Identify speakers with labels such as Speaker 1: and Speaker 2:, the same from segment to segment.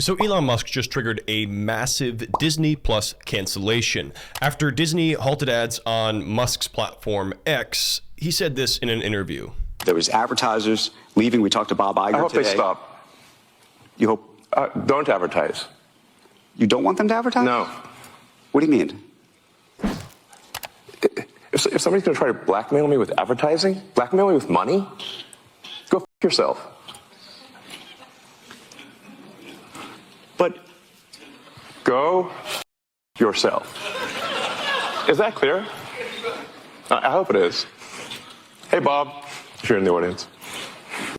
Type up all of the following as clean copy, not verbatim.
Speaker 1: So Elon Musk just triggered a massive Disney Plus cancellation. After Disney halted ads on Musk's platform X, he said this in an interview.
Speaker 2: There was advertisers leaving. We talked to Bob Iger today.
Speaker 3: I hope they stop.
Speaker 2: You hope?
Speaker 3: Don't advertise.
Speaker 2: You don't want them to advertise?
Speaker 3: No.
Speaker 2: What do you mean?
Speaker 3: If somebody's going to try to blackmail me with advertising, blackmail me with money, go f*** yourself.
Speaker 2: But
Speaker 3: go f*** yourself. Is that clear? I hope it is. Hey, Bob, if you're in the audience.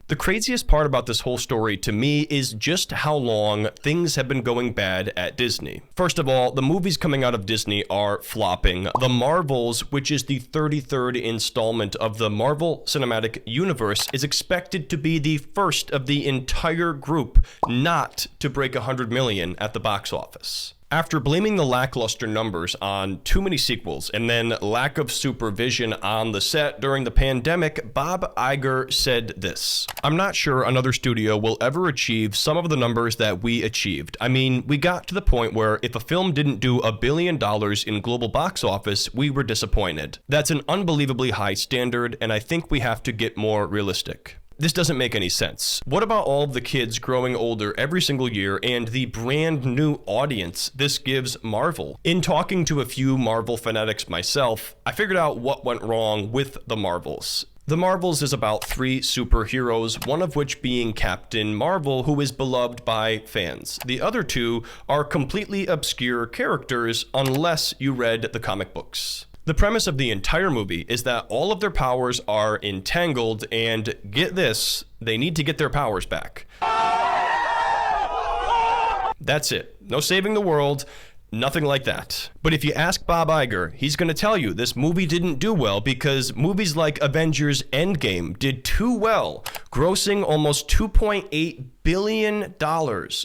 Speaker 1: The craziest part about this whole story to me is just how long things have been going bad at Disney. First of all, the movies coming out of Disney are flopping. The Marvels, which is the 33rd installment of the Marvel Cinematic Universe, is expected to be the first of the entire group not to break 100 million at the box office. After blaming the lackluster numbers on too many sequels and then lack of supervision on the set during the pandemic, Bob Iger said this: "I'm not sure another studio will ever achieve some of the numbers that we achieved. I mean, we got to the point where if a film didn't do $1 billion in global box office, we were disappointed. That's an unbelievably high standard, and I think we have to get more realistic." This doesn't make any sense. What about all of the kids growing older every single year and the brand new audience this gives Marvel? In talking to a few Marvel fanatics myself, I figured out what went wrong with the Marvels. The Marvels is about 3 superheroes, one of which being Captain Marvel, who is beloved by fans. The other 2 are completely obscure characters unless you read the comic books. The premise of the entire movie is that all of their powers are entangled, and get this, they need to get their powers back. That's it. No saving the world. Nothing like that. But if you ask Bob Iger, he's going to tell you this movie didn't do well because movies like Avengers Endgame did too well, grossing almost $2.8 billion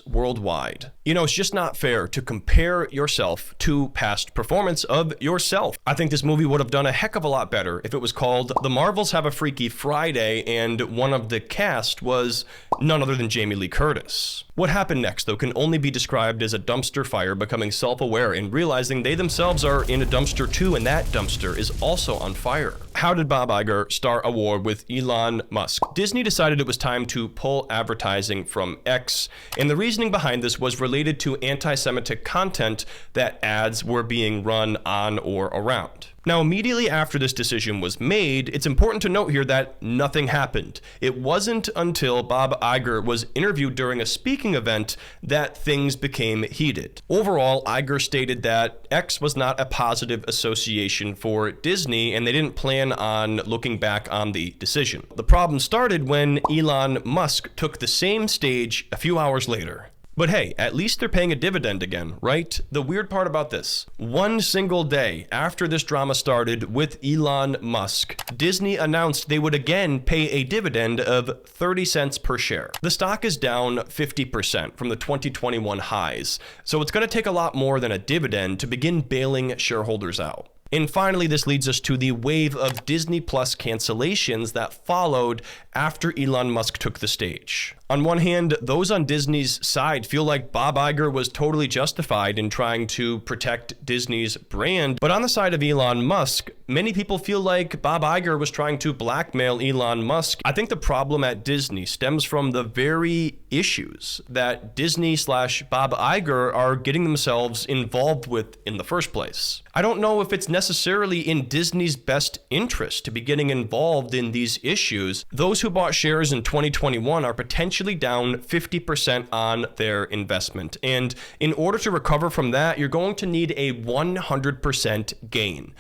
Speaker 1: worldwide. You know, it's just not fair to compare yourself to past performance of yourself. I think this movie would have done a heck of a lot better if it was called The Marvels Have a Freaky Friday and one of the cast was none other than Jamie Lee Curtis. What happened next, though, can only be described as a dumpster fire becoming self-aware and realizing they themselves are in a dumpster too, and that dumpster is also on fire. How did Bob Iger start a war with Elon Musk? Disney decided it was time to pull advertising from X, and the reasoning behind this was related to anti-Semitic content that ads were being run on or around. Now, immediately after this decision was made, it's important to note here that nothing happened. It wasn't until Bob Iger was interviewed during a speaking event that things became heated. Overall, Iger stated that X was not a positive association for Disney, and they didn't plan on looking back on the decision. The problem started when Elon Musk took the same stage a few hours later. But hey, at least they're paying a dividend again, right? The weird part about this, one single day after this drama started with Elon Musk, Disney announced they would again pay a dividend of 30 cents per share. The stock is down 50% from the 2021 highs, so it's going to take a lot more than a dividend to begin bailing shareholders out. And finally, this leads us to the wave of Disney Plus cancellations that followed after Elon Musk took the stage. On one hand, those on Disney's side feel like Bob Iger was totally justified in trying to protect Disney's brand, but on the side of Elon Musk, many people feel like Bob Iger was trying to blackmail Elon Musk. I think the problem at Disney stems from the very issues that Disney/Bob Iger are getting themselves involved with in the first place. I don't know if it's necessarily in Disney's best interest to be getting involved in these issues. Those who bought shares in 2021 are potentially down 50% on their investment. And in order to recover from that, you're going to need a 100% gain.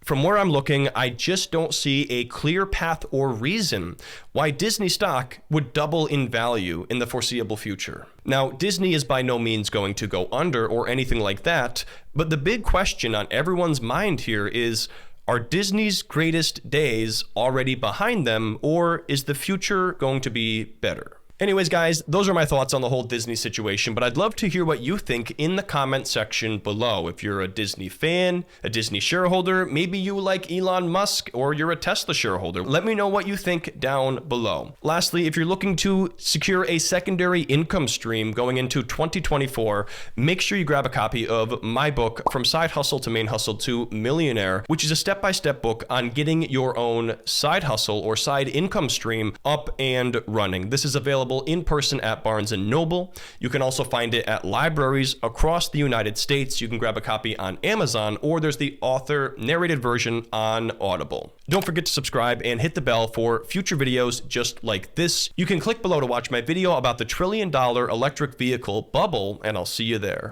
Speaker 1: From where I'm looking, I just don't see a clear path or reason why Disney stock would double in value in the foreseeable future. Now, Disney is by no means going to go under or anything like that, but the big question on everyone's mind here is, are Disney's greatest days already behind them, or is the future going to be better? Anyways, guys, those are my thoughts on the whole Disney situation, but I'd love to hear what you think in the comment section below. If you're a Disney fan, a Disney shareholder, maybe you like Elon Musk, or you're a Tesla shareholder, let me know what you think down below. Lastly, if you're looking to secure a secondary income stream going into 2024, make sure you grab a copy of my book, From Side Hustle to Main Hustle to Millionaire, which is a step-by-step book on getting your own side hustle or side income stream up and running. This is available in person at Barnes & Noble. You can also find it at libraries across the United States. You can grab a copy on Amazon, or there's the author narrated version on Audible. Don't forget to subscribe and hit the bell for future videos just like this. You can click below to watch my video about the $1 trillion electric vehicle bubble, and I'll see you there.